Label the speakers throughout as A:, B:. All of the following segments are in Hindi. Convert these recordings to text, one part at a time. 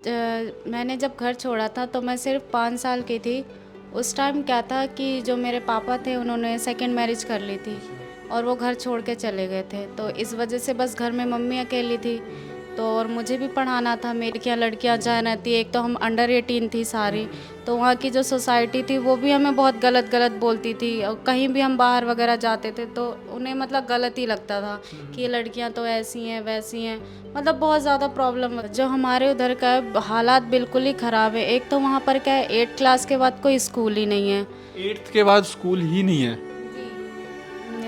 A: मैंने जब घर छोड़ा था तो मैं सिर्फ 5 साल की थी। उस टाइम क्या था कि जो मेरे पापा थे उन्होंने सेकंड मैरिज कर ली थी और वो घर छोड़ के चले गए थे, तो इस वजह से बस घर में मम्मी अकेली थी। तो और मुझे भी पढ़ाना था, मेरी क्या लड़कियां जहाँ रहती, एक तो हम अंडर 18 थी सारी। तो वहाँ की जो सोसाइटी थी वो भी हमें बहुत गलत गलत बोलती थी, और कहीं भी हम बाहर वगैरह जाते थे तो उन्हें मतलब गलत ही लगता था कि ये लड़कियां तो ऐसी हैं वैसी हैं। मतलब बहुत ज़्यादा प्रॉब्लम जो हमारे उधर का है, हालात बिल्कुल ही ख़राब है। एक तो वहाँ पर क्या है, 8 क्लास के बाद कोई स्कूल ही नहीं है।
B: 8th के बाद स्कूल ही नहीं है।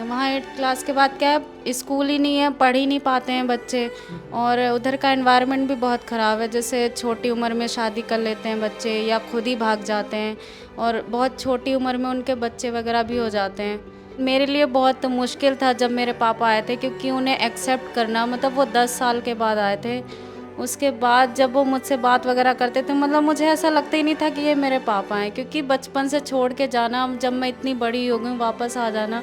A: वहाँ 8 क्लास के बाद क्या है, स्कूल ही नहीं है, पढ़ ही नहीं पाते हैं बच्चे। और उधर का एनवायरनमेंट भी बहुत ख़राब है, जैसे छोटी उम्र में शादी कर लेते हैं बच्चे या खुद ही भाग जाते हैं, और बहुत छोटी उम्र में उनके बच्चे वगैरह भी हो जाते हैं। मेरे लिए बहुत मुश्किल था जब मेरे पापा आए थे, क्योंकि उन्हें एक्सेप्ट करना, मतलब वो 10 साल के बाद आए थे। उसके बाद जब वो मुझसे बात वगैरह करते थे, मतलब मुझे ऐसा लगता ही नहीं था कि ये मेरे पापा हैं, क्योंकि बचपन से छोड़ के जाना, जब मैं इतनी बड़ी हो गई वापस आ जाना।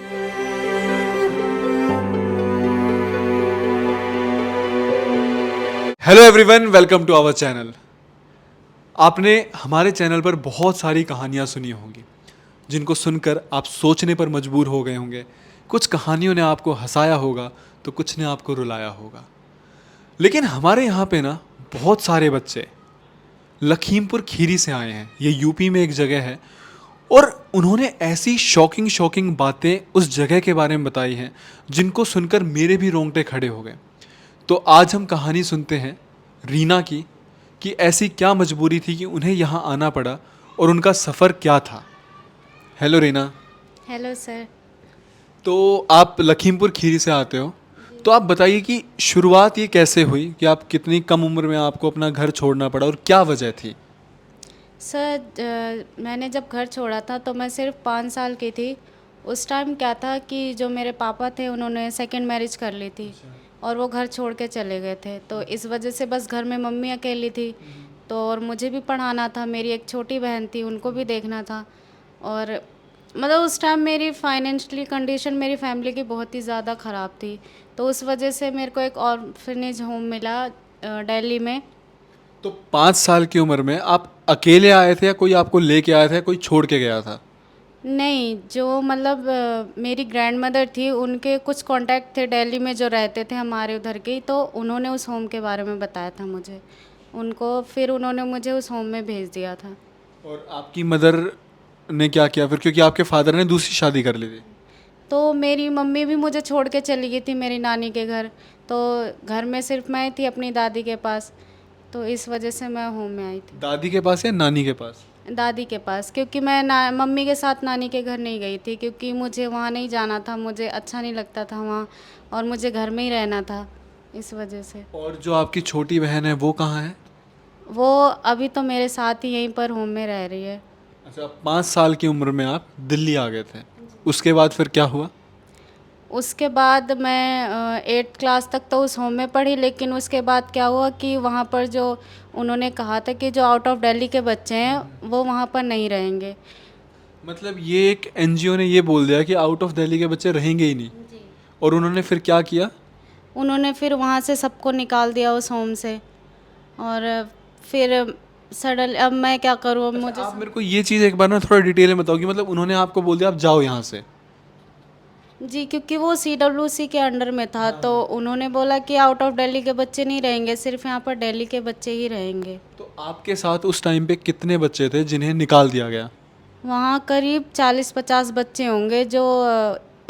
B: Hello everyone, welcome to our channel. आपने हमारे चैनल पर बहुत सारी कहानियाँ सुनी होंगी जिनको सुनकर आप सोचने पर मजबूर हो गए होंगे। कुछ कहानियों ने आपको हंसाया होगा तो कुछ ने आपको रुलाया होगा। लेकिन हमारे यहाँ पे ना बहुत सारे बच्चे लखीमपुर खीरी से आए हैं। ये यूपी में एक जगह है, और उन्होंने ऐसी शॉकिंग शॉकिंग बातें उस जगह के बारे में बताई हैं जिनको सुनकर मेरे भी रोंगटे खड़े हो गए। तो आज हम कहानी सुनते हैं रीना की, कि ऐसी क्या मजबूरी थी कि उन्हें यहाँ आना पड़ा और उनका सफ़र क्या था। हेलो रीना।
A: Hello sir.
B: तो आप लखीमपुर खीरी से आते हो, तो आप बताइए कि शुरुआत ये कैसे हुई कि आप कितनी कम उम्र में आपको अपना घर छोड़ना पड़ा और क्या वजह थी।
A: सर, मैंने जब घर छोड़ा था तो मैं सिर्फ 5 साल की थी। उस टाइम क्या था कि जो मेरे पापा थे उन्होंने सेकंड मैरिज कर ली थी और वो घर छोड़ के चले गए थे, तो इस वजह से बस घर में मम्मी अकेली थी। तो और मुझे भी पढ़ाना था, मेरी एक छोटी बहन थी, उनको भी देखना था। और मतलब उस टाइम मेरी फाइनेंशियली कंडीशन मेरी फैमिली की बहुत ही ज़्यादा ख़राब थी, तो उस वजह से मेरे को एक ऑर्फनेज होम मिला दिल्ली में।
B: तो 5 साल की उम्र में आप अकेले आए थे या कोई आपको लेके आया था, कोई छोड़ के गया था।
A: नहीं, जो मतलब मेरी ग्रैंड मदर थी, उनके कुछ कांटेक्ट थे दिल्ली में जो रहते थे हमारे उधर के ही, तो उन्होंने उस होम के बारे में बताया था मुझे उनको, फिर उन्होंने मुझे उस होम में भेज दिया था।
B: और आपकी मदर ने क्या किया फिर, क्योंकि आपके फादर ने दूसरी शादी कर ली थी।
A: तो मेरी मम्मी भी मुझे छोड़ के चली गई थी मेरी नानी के घर, तो घर में सिर्फ मैं थी अपनी दादी के पास, तो इस वजह से मैं होम में आई थी।
B: दादी के पास या नानी के पास।
A: दादी के पास, क्योंकि मैं ना मम्मी के साथ नानी के घर नहीं गई थी, क्योंकि मुझे वहाँ नहीं जाना था, मुझे अच्छा नहीं लगता था वहाँ, और मुझे घर में ही रहना था, इस वजह से।
B: और जो आपकी छोटी बहन है वो कहाँ है।
A: वो अभी तो मेरे साथ ही यहीं पर होम में रह रही है।
B: अच्छा, 5 साल की उम्र में आप दिल्ली आ गए थे। उसके बाद फिर क्या हुआ।
A: उसके बाद मैं 8 क्लास तक तो उस होम में पढ़ी, लेकिन उसके बाद क्या हुआ कि वहाँ पर जो उन्होंने कहा था कि जो आउट ऑफ दिल्ली के बच्चे हैं वो वहाँ पर नहीं रहेंगे।
B: मतलब ये एक एनजीओ ने ये बोल दिया कि आउट ऑफ दिल्ली के बच्चे रहेंगे ही नहीं।
A: जी।
B: और उन्होंने फिर क्या किया।
A: उन्होंने फिर वहाँ से सबको निकाल दिया उस होम से, और फिर सडन अब मैं क्या करूँ, अब
B: अच्छा,
A: मुझे
B: आप मेरे को ये चीज़ एक बार ना थोड़ा डिटेल में बताओ कि मतलब उन्होंने आपको बोल दिया आप जाओ यहाँ से।
A: जी, क्योंकि वो CWC के अंडर में था, तो उन्होंने बोला कि आउट ऑफ दिल्ली के बच्चे नहीं रहेंगे, सिर्फ यहाँ पर दिल्ली के बच्चे ही रहेंगे।
B: तो आपके साथ उस टाइम पे कितने बच्चे थे जिन्हें निकाल दिया गया।
A: वहाँ करीब 40-50 बच्चे होंगे जो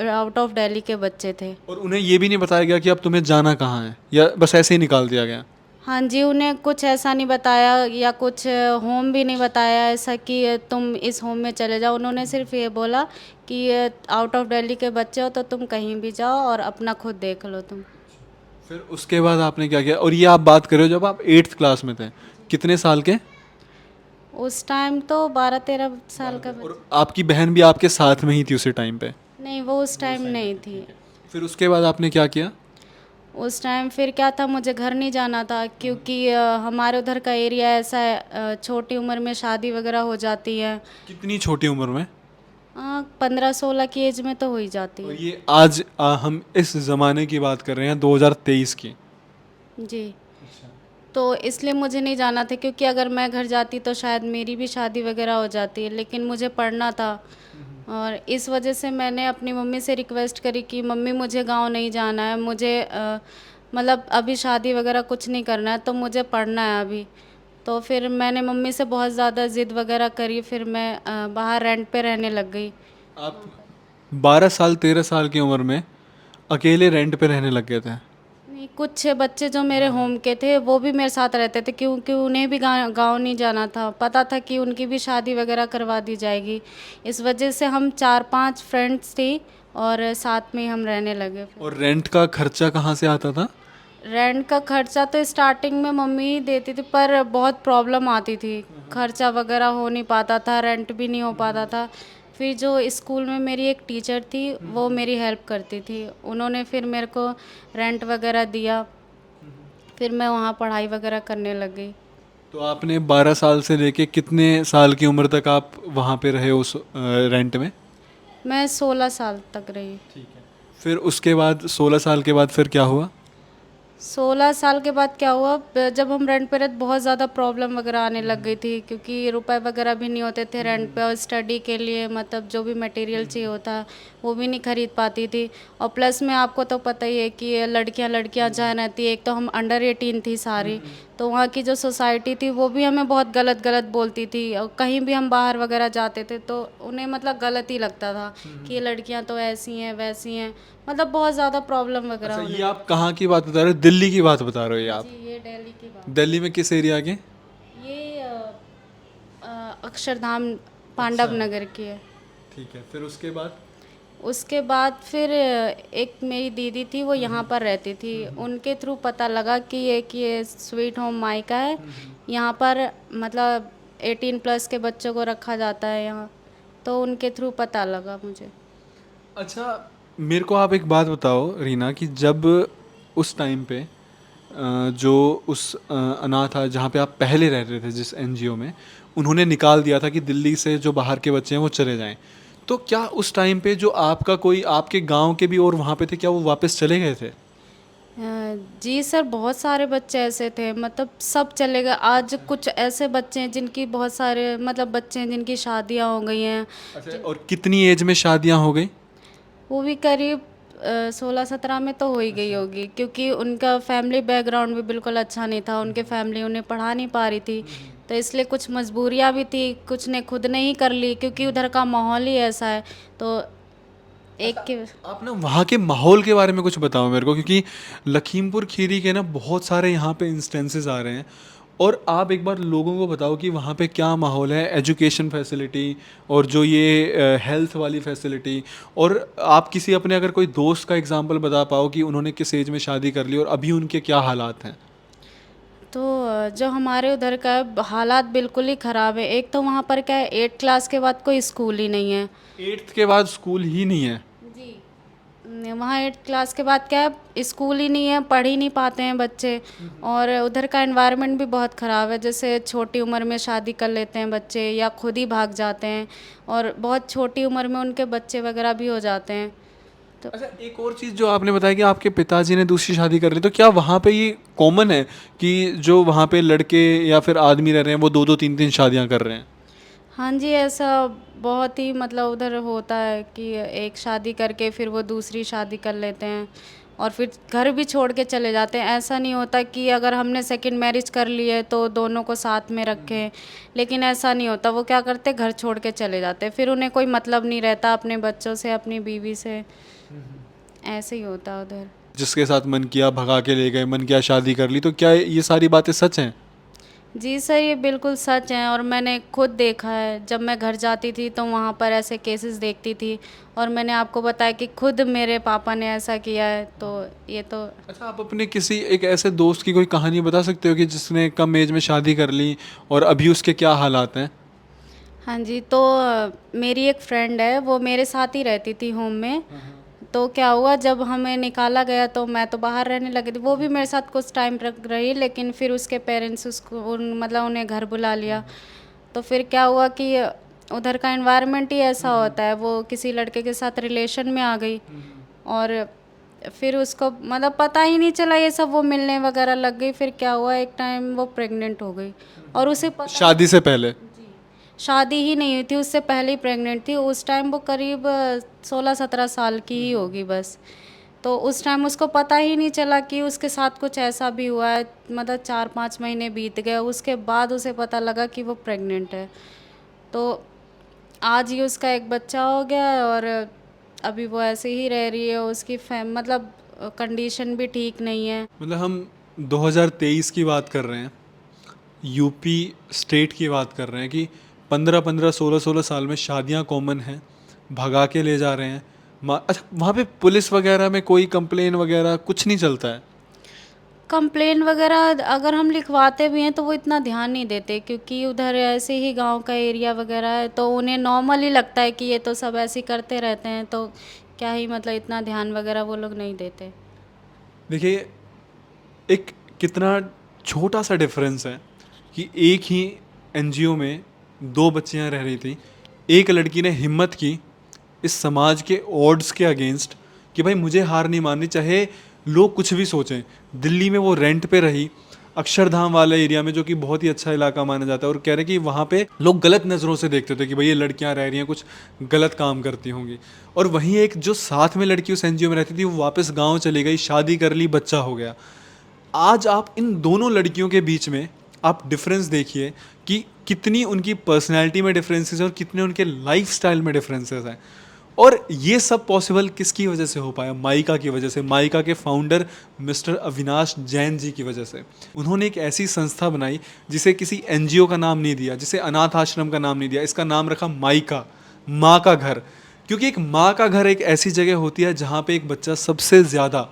A: आउट ऑफ दिल्ली के बच्चे थे।
B: और उन्हें ये भी नहीं बताया गया कि अब तुम्हें जाना कहाँ है, या बस ऐसे ही निकाल दिया गया।
A: हाँ जी, उन्हें कुछ ऐसा नहीं बताया, या कुछ होम भी नहीं बताया ऐसा कि तुम इस होम में चले जाओ। उन्होंने सिर्फ ये बोला कि आउट ऑफ दिल्ली के बच्चे हो तो तुम कहीं भी जाओ और अपना खुद देख लो तुम।
B: फिर उसके बाद आपने क्या किया। और ये आप बात कर रहे हो जब आप 8th क्लास में थे, कितने साल के।
A: उस टाइम तो 12-13 साल का
B: और
A: बच्चा।
B: आपकी बहन भी आपके साथ में ही थी उसी टाइम पे।
A: नहीं, वो उस टाइम नहीं थी।
B: फिर उसके बाद आपने क्या किया।
A: उस टाइम फिर क्या था, मुझे घर नहीं जाना था, क्योंकि हमारे उधर का एरिया ऐसा है, छोटी उम्र में शादी वगैरह हो जाती है।
B: कितनी छोटी उम्र में।
A: 15-16 की एज में तो हो ही जाती
B: और
A: है।
B: ये आज हम इस ज़माने की बात कर रहे हैं 2023 की।
A: जी। तो इसलिए मुझे नहीं जाना था, क्योंकि अगर मैं घर जाती तो शायद मेरी भी शादी वगैरह हो जाती है, लेकिन मुझे पढ़ना था। और इस वजह से मैंने अपनी मम्मी से रिक्वेस्ट करी कि मम्मी मुझे गांव नहीं जाना है, मुझे मतलब अभी शादी वगैरह कुछ नहीं करना है, तो मुझे पढ़ना है अभी। तो फिर मैंने मम्मी से बहुत ज़्यादा ज़िद वगैरह करी, फिर मैं बाहर रेंट पे रहने लग गई।
B: आप 12 साल 13 साल की उम्र में अकेले रेंट पे रहने लग गए थे?
A: नहीं, कुछ बच्चे जो मेरे होम के थे वो भी मेरे साथ रहते थे, क्योंकि उन्हें भी गांव नहीं जाना था, पता था कि उनकी भी शादी वगैरह करवा दी जाएगी। इस वजह से हम 4-5 फ्रेंड्स थी और साथ में ही हम रहने लगे फिर।
B: और रेंट का खर्चा कहाँ से आता था?
A: रेंट का खर्चा तो स्टार्टिंग में मम्मी ही देती थी, पर बहुत प्रॉब्लम आती थी, खर्चा वगैरह हो नहीं पाता था, रेंट भी नहीं हो पाता था। फिर जो स्कूल में मेरी एक टीचर थी वो मेरी हेल्प करती थी, उन्होंने फिर मेरे को रेंट वगैरह दिया, फिर मैं वहाँ पढ़ाई वगैरह करने लग गई।
B: तो आपने 12 साल से लेके कितने साल की उम्र तक आप वहाँ पे रहे उस रेंट में?
A: मैं 16 साल तक रही।
B: ठीक है। फिर उसके बाद 16 साल के बाद फिर क्या हुआ?
A: 16 साल के बाद क्या हुआ, जब हम रेंट पे रहते बहुत ज़्यादा प्रॉब्लम वगैरह आने लग गई थी, क्योंकि रुपए वगैरह भी नहीं होते थे रेंट पे, और स्टडी के लिए मतलब जो भी मटेरियल चाहिए होता वो भी नहीं खरीद पाती थी। और प्लस में आपको तो पता ही है कि लड़कियां लड़कियां जहाँ रहती है, एक तो हम अंडर 18 थी सारी, तो वहाँ की जो सोसाइटी थी वो भी हमें बहुत गलत गलत बोलती थी, और कहीं भी हम बाहर वगैरह जाते थे तो उन्हें मतलब गलत ही लगता था कि ये लड़कियां तो ऐसी हैं वैसी हैं, मतलब बहुत ज़्यादा प्रॉब्लम वगैरह
B: अच्छा,
A: होने
B: ये आप कहाँ की बात बता रहे हो? दिल्ली की बात बता रहे हो ये आप?
A: जी, ये दिल्ली की बात।
B: दिल्ली में किस एरिया के?
A: ये अक्षरधाम पांडव नगर की है।
B: ठीक है, फिर उसके बाद?
A: उसके बाद फिर एक मेरी दीदी थी वो यहाँ पर रहती थी, उनके थ्रू पता लगा कि ये स्वीट होम माइका है, यहाँ पर मतलब 18+ के बच्चों को रखा जाता है यहाँ, तो उनके थ्रू पता लगा मुझे।
B: अच्छा, मेरे को आप एक बात बताओ रीना कि जब उस टाइम पे जो उस अनाथ जहाँ पे आप पहले रह रहे थे जिस एनजीओ में, उन्होंने निकाल दिया था कि दिल्ली से जो बाहर के बच्चे हैं वो चले जाएं, तो क्या उस टाइम पे जो आपका कोई आपके गांव के भी और वहाँ पे थे, क्या वो वापस चले गए थे?
A: जी सर, बहुत सारे बच्चे ऐसे थे, मतलब सब चले गए। आज कुछ ऐसे बच्चे हैं जिनकी बहुत सारे मतलब बच्चे हैं जिनकी शादियां हो गई हैं।
B: अच्छा, और कितनी एज में शादियां हो गई?
A: वो भी करीब 16-17 में तो हो ही गई होगी, क्योंकि उनका फैमिली बैकग्राउंड भी बिल्कुल अच्छा नहीं था, उनके फैमिली उन्हें पढ़ा नहीं पा रही थी, तो इसलिए कुछ मजबूरियां भी थी, कुछ ने खुद ने ही कर ली, क्योंकि उधर का माहौल ही ऐसा है। तो एक के
B: आप ना वहाँ के माहौल के बारे में कुछ बताओ मेरे को, क्योंकि लखीमपुर खीरी के ना बहुत सारे यहाँ पे इंस्टेंसेस आ रहे हैं, और आप एक बार लोगों को बताओ कि वहाँ पे क्या माहौल है, एजुकेशन फैसिलिटी और जो ये हेल्थ वाली फैसिलिटी, और आप किसी अपने अगर कोई दोस्त का एग्जांपल बता पाओ कि उन्होंने किस एज में शादी कर ली और अभी उनके क्या हालात हैं।
A: तो जो हमारे उधर का है, हालात बिल्कुल ही ख़राब है। एक तो वहाँ पर क्या है, 8 क्लास के बाद कोई स्कूल ही नहीं है।
B: 8th के बाद स्कूल ही नहीं है?
A: जी, वहाँ 8 क्लास के बाद क्या है, स्कूल ही नहीं है, पढ़ ही नहीं पाते हैं बच्चे। और उधर का एनवायरनमेंट भी बहुत ख़राब है, जैसे छोटी उम्र में शादी कर लेते हैं बच्चे या खुद ही भाग जाते हैं, और बहुत छोटी उम्र में उनके बच्चे वगैरह भी हो जाते हैं। तो
B: अच्छा, एक और चीज़ जो आपने बताया कि आपके पिताजी ने दूसरी शादी कर ली, तो क्या वहाँ पे ये कॉमन है कि जो वहाँ पे लड़के या फिर आदमी रह रहे हैं वो 2-2 3-3 शादियाँ कर रहे हैं?
A: हाँ जी, ऐसा बहुत ही मतलब उधर होता है कि एक शादी करके फिर वो दूसरी शादी कर लेते हैं, और फिर घर भी छोड़ के चले जाते हैं। ऐसा नहीं होता कि अगर हमने सेकंड मैरिज कर ली है तो दोनों को साथ में रखें, लेकिन ऐसा नहीं होता। वो क्या करते, घर छोड़ के चले जाते हैं, फिर उन्हें कोई मतलब नहीं रहता अपने बच्चों से, अपनी बीवी से। ऐसे ही होता है उधर।
B: जिसके साथ मन किया भगा के ले गए, मन किया शादी कर ली, तो क्या ये सारी बातें सच हैं?
A: जी सर, ये बिल्कुल सच है, और मैंने खुद देखा है। जब मैं घर जाती थी तो वहाँ पर ऐसे केसेस देखती थी, और मैंने आपको बताया कि खुद मेरे पापा ने ऐसा किया है, तो ये तो।
B: अच्छा, आप अपने किसी एक ऐसे दोस्त की कोई कहानी बता सकते हो कि जिसने कम एज में शादी कर ली और अभी उसके क्या हालात हैं?
A: हाँ जी, तो मेरी एक फ्रेंड है, वो मेरे साथ ही रहती थी होम में। तो क्या हुआ, जब हमें निकाला गया तो मैं तो बाहर रहने लगी थी, वो भी मेरे साथ कुछ टाइम तक रही, लेकिन फिर उसके पेरेंट्स मतलब उन्हें घर बुला लिया। तो फिर क्या हुआ कि उधर का एनवायरनमेंट ही ऐसा होता है, वो किसी लड़के के साथ रिलेशन में आ गई, और फिर उसको मतलब पता ही नहीं चला ये सब, वो मिलने वगैरह लग गई। फिर क्या हुआ, एक टाइम वो प्रेग्नेंट हो गई और उसे पता
B: शादी से पहले?
A: जी, शादी ही नहीं हुई थी, उससे पहले ही प्रेग्नेंट थी। उस टाइम वो करीब 16-17 साल की ही होगी बस। तो उस टाइम उसको पता ही नहीं चला कि उसके साथ कुछ ऐसा भी हुआ है। मतलब 4-5 महीने बीत गए, उसके बाद उसे पता लगा कि वो प्रेग्नेंट है। तो आज ही उसका एक बच्चा हो गया है और अभी वो ऐसे ही रह रही है। उसकी फैम मतलब कंडीशन भी ठीक नहीं है।
B: मतलब हम 2023 की बात कर रहे हैं, यूपी स्टेट की बात कर रहे हैं कि 15-15 16-16 साल में शादियां कॉमन हैं, भगा के ले जा रहे हैं। अच्छा, वहाँ पे पुलिस वगैरह में कोई कंप्लेन वगैरह कुछ नहीं चलता है?
A: कंप्लेन वगैरह अगर हम लिखवाते भी हैं तो वो इतना ध्यान नहीं देते, क्योंकि उधर ऐसे ही गांव का एरिया वगैरह है, तो उन्हें नॉर्मल ही लगता है कि ये तो सब ऐसे ही करते रहते हैं, तो क्या ही मतलब इतना ध्यान वगैरह वो लोग नहीं देते।
B: देखिए, एक कितना छोटा सा डिफरेंस है कि एक ही एनजीओ में दो बच्चियां रह रही थी। एक लड़की ने हिम्मत की इस समाज के ऑड्स के अगेंस्ट कि भाई मुझे हार नहीं माननी, चाहे लोग कुछ भी सोचें। दिल्ली में वो रेंट पे रही, अक्षरधाम वाले एरिया में, जो कि बहुत ही अच्छा इलाका माना जाता है, और कह रहे कि वहाँ पे लोग गलत नज़रों से देखते थे कि भाई ये लड़कियाँ रह रही हैं, कुछ गलत काम करती होंगी। और वहीं एक जो साथ में लड़की उस एनजीओ में रहती थी, वो वापस गाँव चली गई, शादी कर ली, बच्चा हो गया। आज आप इन दोनों लड़कियों के बीच में आप डिफरेंस देखिए कि कितनी उनकी पर्सनैलिटी में डिफरेंसेस हैं और कितने उनके लाइफस्टाइल में डिफरेंसेस हैं। और ये सब पॉसिबल किसकी वजह से हो पाया? माइका की वजह से, माइका के फाउंडर मिस्टर अविनाश जैन जी की वजह से। उन्होंने एक ऐसी संस्था बनाई जिसे किसी एनजीओ का नाम नहीं दिया, जिसे अनाथ आश्रम का नाम नहीं दिया, इसका नाम रखा माइका, माँ का घर। क्योंकि एक माँ का घर एक ऐसी जगह होती है जहाँ पे एक बच्चा सबसे ज़्यादा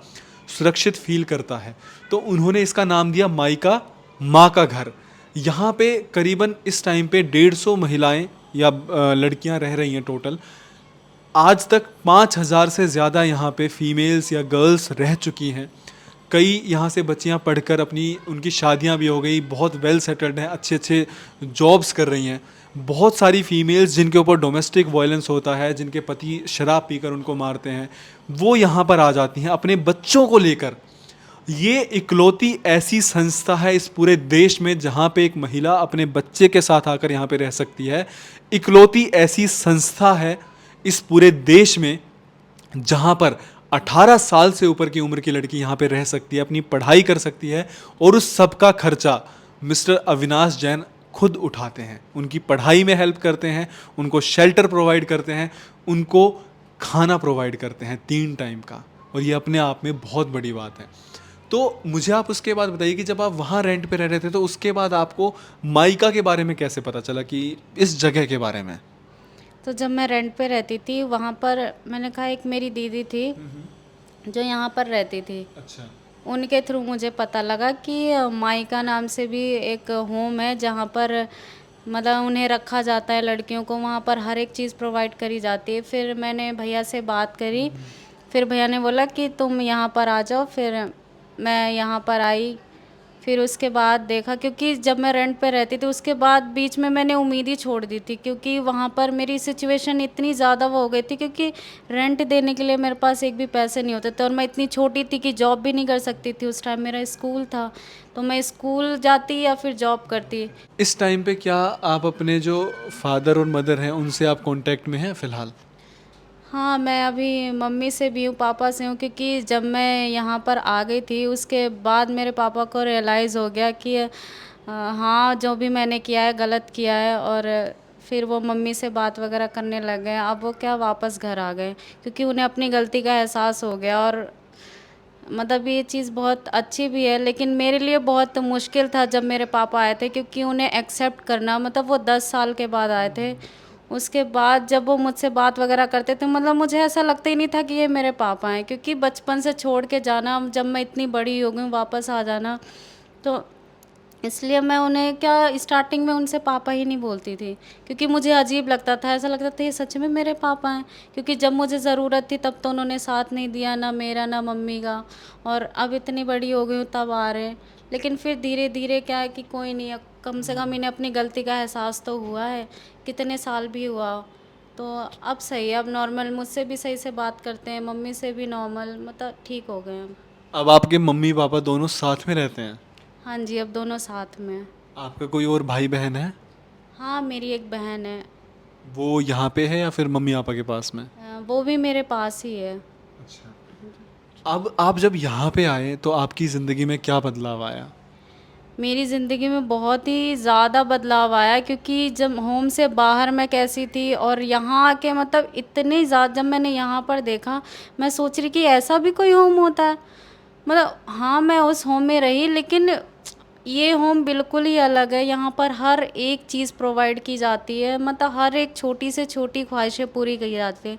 B: सुरक्षित फील करता है। तो उन्होंने इसका नाम दिया माइका, माँ का घर। यहाँ पे करीबन इस टाइम पे 150 महिलाएं या लड़कियां रह रही हैं टोटल। आज तक 5,000 से ज़्यादा यहाँ पे फीमेल्स या गर्ल्स रह चुकी हैं। कई यहाँ से बच्चियाँ पढ़कर अपनी उनकी शादियाँ भी हो गई, बहुत वेल सेटल्ड हैं, अच्छे अच्छे जॉब्स कर रही हैं। बहुत सारी फीमेल्स जिनके ऊपर डोमेस्टिक वायलेंस होता है, जिनके पति शराब पीकर उनको मारते हैं, वो यहाँ पर आ जाती हैं अपने बच्चों को लेकर। ये इकलौती ऐसी संस्था है इस पूरे देश में जहाँ पे एक महिला अपने बच्चे के साथ आकर यहाँ पे रह सकती है। इकलौती ऐसी संस्था है इस पूरे देश में जहाँ पर 18 साल से ऊपर की उम्र की लड़की यहाँ पे रह सकती है, अपनी पढ़ाई कर सकती है, और उस सब का खर्चा मिस्टर अविनाश जैन खुद उठाते हैं। उनकी पढ़ाई में हेल्प करते हैं, उनको शेल्टर प्रोवाइड करते हैं, उनको खाना प्रोवाइड करते हैं 3 टाइम का। और ये अपने आप में बहुत बड़ी बात है। तो मुझे आप उसके बाद बताइए कि जब आप वहाँ रेंट पे रह रहे थे, तो उसके बाद आपको माइका के बारे में कैसे पता चला, कि इस जगह के बारे में?
A: तो जब मैं रेंट पे रहती थी वहाँ पर, मैंने कहा एक मेरी दीदी थी जो यहाँ पर रहती थी,
B: अच्छा।
A: उनके थ्रू मुझे पता लगा कि माइका नाम से भी एक होम है जहाँ पर मतलब उन्हें रखा जाता है लड़कियों को, वहाँ पर हर एक चीज़ प्रोवाइड करी जाती है। फिर मैंने भैया से बात करी, फिर भैया ने बोला कि तुम यहाँ पर आ जाओ। फिर मैं यहाँ पर आई। फिर उसके बाद देखा, क्योंकि जब मैं रेंट पे रहती थी उसके बाद बीच में मैंने उम्मीद ही छोड़ दी थी, क्योंकि वहाँ पर मेरी सिचुएशन इतनी ज़्यादा वो हो गई थी, क्योंकि रेंट देने के लिए मेरे पास एक भी पैसे नहीं होते थे, और मैं इतनी छोटी थी कि जॉब भी नहीं कर सकती थी। उस टाइम मेरा स्कूल था, तो मैं स्कूल जाती या फिर जॉब करती।
B: इस टाइम पे क्या आप अपने जो फादर और मदर हैं उनसे आप कांटेक्ट में हैं फ़िलहाल?
A: हाँ, मैं अभी मम्मी से भी हूँ, पापा से हूँ, क्योंकि जब मैं यहाँ पर आ गई थी उसके बाद मेरे पापा को रियलाइज़ हो गया कि हाँ, जो भी मैंने किया है गलत किया है। और फिर वो मम्मी से बात वगैरह करने लग गए। अब वो क्या वापस घर आ गए, क्योंकि उन्हें अपनी गलती का एहसास हो गया। और मतलब ये चीज़ बहुत अच्छी भी है, लेकिन मेरे लिए बहुत मुश्किल था जब मेरे पापा आए थे, क्योंकि उन्हें एक्सेप्ट करना, मतलब वो 10 साल के बाद आए थे। उसके बाद जब वो मुझसे बात वगैरह करते थे, मतलब मुझे ऐसा लगता ही नहीं था कि ये मेरे पापा हैं, क्योंकि बचपन से छोड़ के जाना, जब मैं इतनी बड़ी हो गई वापस आ जाना, तो इसलिए मैं उन्हें क्या स्टार्टिंग में उनसे पापा ही नहीं बोलती थी, क्योंकि मुझे अजीब लगता था, ऐसा लगता था ये सच में मेरे पापा हैं। क्योंकि जब मुझे ज़रूरत थी तब तो उन्होंने साथ नहीं दिया, ना मेरा ना मम्मी का, और अब इतनी बड़ी हो गई हूँ तब आ रहे हैं। लेकिन फिर धीरे धीरे क्या है कि कोई नहीं, अब कम से कम इन्हें अपनी गलती का एहसास तो हुआ है, कितने साल भी हुआ, तो अब सही है, अब नॉर्मल, मुझसे भी सही से बात करते हैं, मम्मी से भी नॉर्मल, मतलब ठीक हो गए हम।
B: अब आपके मम्मी पापा दोनों साथ में रहते हैं?
A: हाँ जी, अब दोनों साथ में हैं।
B: आपका कोई और भाई बहन है?
A: हाँ, मेरी एक बहन है।
B: वो यहाँ पे है या फिर मम्मी पापा के पास में?
A: वो भी मेरे पास ही है।
B: अच्छा। अब आप जब यहाँ पे आए तो आपकी ज़िंदगी में क्या बदलाव आया?
A: मेरी ज़िंदगी में बहुत ही ज़्यादा बदलाव आया, क्योंकि जब होम से बाहर मैं कैसी थी और यहाँ आके मतलब इतनी ज़्यादा, जब मैंने यहाँ पर देखा, मैं सोच रही कि ऐसा भी कोई होम होता है। मतलब हाँ, मैं उस होम में रही, लेकिन ये होम बिल्कुल ही अलग है। यहाँ पर हर एक चीज़ प्रोवाइड की जाती है, मतलब हर एक छोटी से छोटी ख्वाहिशें पूरी की जाती हैं।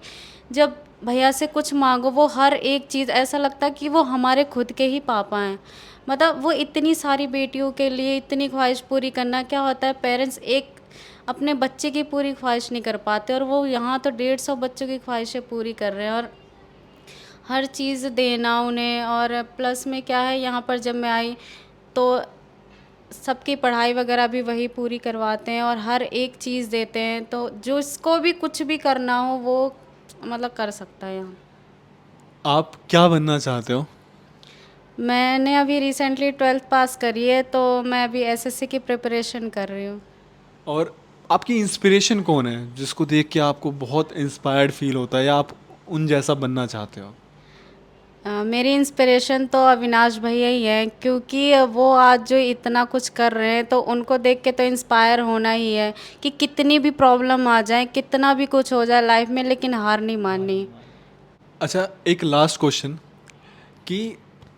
A: जब भैया से कुछ मांगो, वो हर एक चीज़ ऐसा लगता है कि वो हमारे खुद के ही पापा हैं। मतलब वो इतनी सारी बेटियों के लिए इतनी ख्वाहिश पूरी करना, क्या होता है, पेरेंट्स एक अपने बच्चे की पूरी ख्वाहिश नहीं कर पाते, और वो यहाँ तो 150 बच्चों की ख्वाहिशें पूरी कर रहे हैं, और हर चीज़ देना उन्हें। और प्लस में क्या है, यहाँ पर जब मैं आई तो सबकी पढ़ाई वगैरह भी वही पूरी करवाते हैं और हर एक चीज़ देते हैं, तो जो इसको भी कुछ भी करना हो वो मतलब कर सकता है यहाँ।
B: आप क्या बनना चाहते हो?
A: मैंने अभी रिसेंटली 12th पास करी है, तो मैं अभी एसएससी की प्रिपरेशन कर रही हूँ।
B: और आपकी इंस्पिरेशन कौन है जिसको देख के आपको बहुत इंस्पायर्ड फील होता है या आप उन जैसा बनना चाहते हो?
A: मेरी इंस्पिरेशन तो अविनाश भैया ही हैं, क्योंकि वो आज जो इतना कुछ कर रहे हैं, तो उनको देख के तो इंस्पायर होना ही है कि कितनी भी प्रॉब्लम आ जाए, कितना भी कुछ हो जाए लाइफ में, लेकिन हार नहीं माननी।
B: अच्छा, एक लास्ट क्वेश्चन कि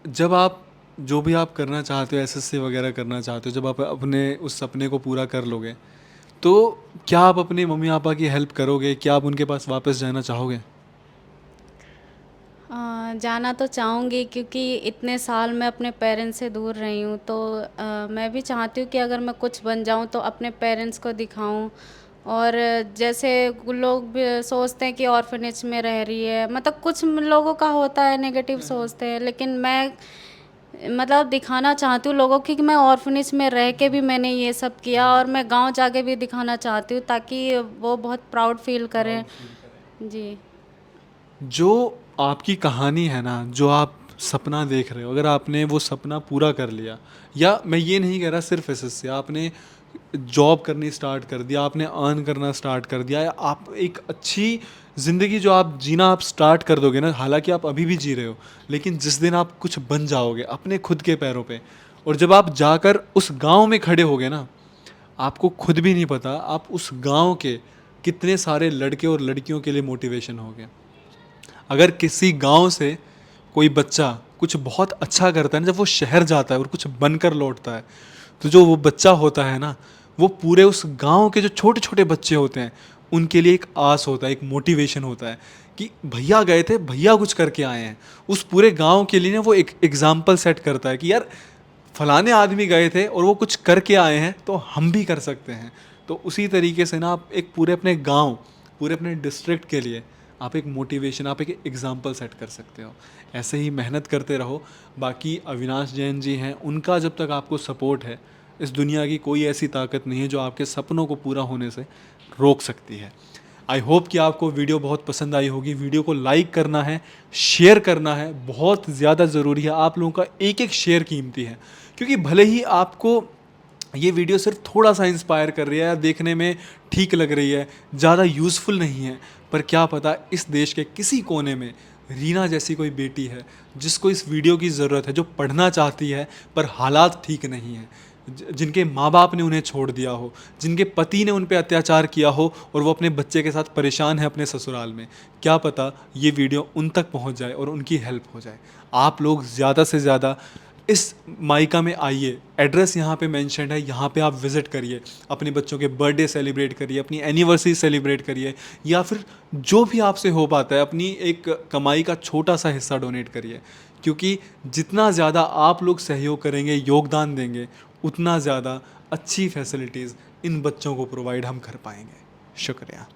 B: जब आप जो भी आप करना चाहते हो, एसएससी वगैरह करना चाहते हो, जब आप अपने उस सपने को पूरा कर लोगे तो क्या आप अपने मम्मी पापा की हेल्प करोगे? क्या आप उनके पास वापस जाना चाहोगे?
A: जाना तो चाहूँगी, क्योंकि इतने साल मैं अपने पेरेंट्स से दूर रही हूँ, तो मैं भी चाहती हूँ कि अगर मैं कुछ बन जाऊँ तो अपने पेरेंट्स को दिखाऊँ। और जैसे लोग भी सोचते हैं कि ऑर्फनेज में रह रही है, मतलब कुछ लोगों का होता है नेगेटिव सोचते हैं, लेकिन मैं मतलब दिखाना चाहती हूँ लोगों को कि मैं ऑर्फनेज में रह के भी मैंने ये सब किया, और मैं गांव जाके भी दिखाना चाहती हूँ, ताकि वो बहुत प्राउड फील करें। जी।
B: जो आपकी कहानी है ना, जो आप सपना देख रहे हो, अगर आपने वो सपना पूरा कर लिया, या मैं ये नहीं कह रहा सिर्फ एसएससी, आपने जॉब करनी स्टार्ट कर दिया, आपने अर्न करना स्टार्ट कर दिया, या आप एक अच्छी ज़िंदगी जो आप जीना आप स्टार्ट कर दोगे ना, हालांकि आप अभी भी जी रहे हो, लेकिन जिस दिन आप कुछ बन जाओगे अपने खुद के पैरों पे, और जब आप जाकर उस गांव में खड़े होगे ना, आपको खुद भी नहीं पता आप उस गांव के कितने सारे लड़के और लड़कियों के लिए मोटिवेशन होगे। अगर किसी गांव से कोई बच्चा कुछ बहुत अच्छा करता है ना, जब वो शहर जाता है और कुछ बनकर लौटता है, तो जो वो बच्चा होता है ना, वो पूरे उस गांव के जो छोटे छोटे बच्चे होते हैं उनके लिए एक आस होता है, एक मोटिवेशन होता है कि भैया गए थे, भैया कुछ करके आए हैं। उस पूरे गांव के लिए ना वो एक एग्जाम्पल सेट करता है कि यार फलाने आदमी गए थे और वो कुछ करके आए हैं, तो हम भी कर सकते हैं। तो उसी तरीके से ना आप एक पूरे अपने गांव, पूरे अपने डिस्ट्रिक्ट के लिए आप एक मोटिवेशन, आप एक एग्जाम्पल सेट कर सकते हो। ऐसे ही मेहनत करते रहो। बाकी अविनाश जैन जी हैं, उनका जब तक आपको सपोर्ट है, इस दुनिया की कोई ऐसी ताकत नहीं है जो आपके सपनों को पूरा होने से रोक सकती है। आई होप कि आपको वीडियो बहुत पसंद आई होगी। वीडियो को लाइक करना है, शेयर करना है, बहुत ज़्यादा ज़रूरी है। आप लोगों का एक एक शेयर कीमती है, क्योंकि भले ही आपको ये वीडियो सिर्फ थोड़ा सा इंस्पायर कर रही है या देखने में ठीक लग रही है, ज़्यादा यूज़फुल नहीं है, पर क्या पता इस देश के किसी कोने में रीना जैसी कोई बेटी है जिसको इस वीडियो की ज़रूरत है, जो पढ़ना चाहती है पर हालात ठीक नहीं हैं, जिनके माँ बाप ने उन्हें छोड़ दिया हो, जिनके पति ने उन पर अत्याचार किया हो और वो अपने बच्चे के साथ परेशान है अपने ससुराल में। क्या पता ये वीडियो उन तक पहुँच जाए और उनकी हेल्प हो जाए। आप लोग ज़्यादा से ज़्यादा इस माइका में आइए, एड्रेस यहाँ पे मेंशन्ड है, यहाँ पे आप विज़िट करिए, अपने बच्चों के बर्थडे सेलिब्रेट करिए, अपनी एनिवर्सरी सेलिब्रेट करिए, या फिर जो भी आपसे हो पाता है अपनी एक कमाई का छोटा सा हिस्सा डोनेट करिए, क्योंकि जितना ज़्यादा आप लोग सहयोग करेंगे, योगदान देंगे, उतना ज़्यादा अच्छी फैसिलिटीज़ इन बच्चों को प्रोवाइड हम कर पाएंगे। शुक्रिया।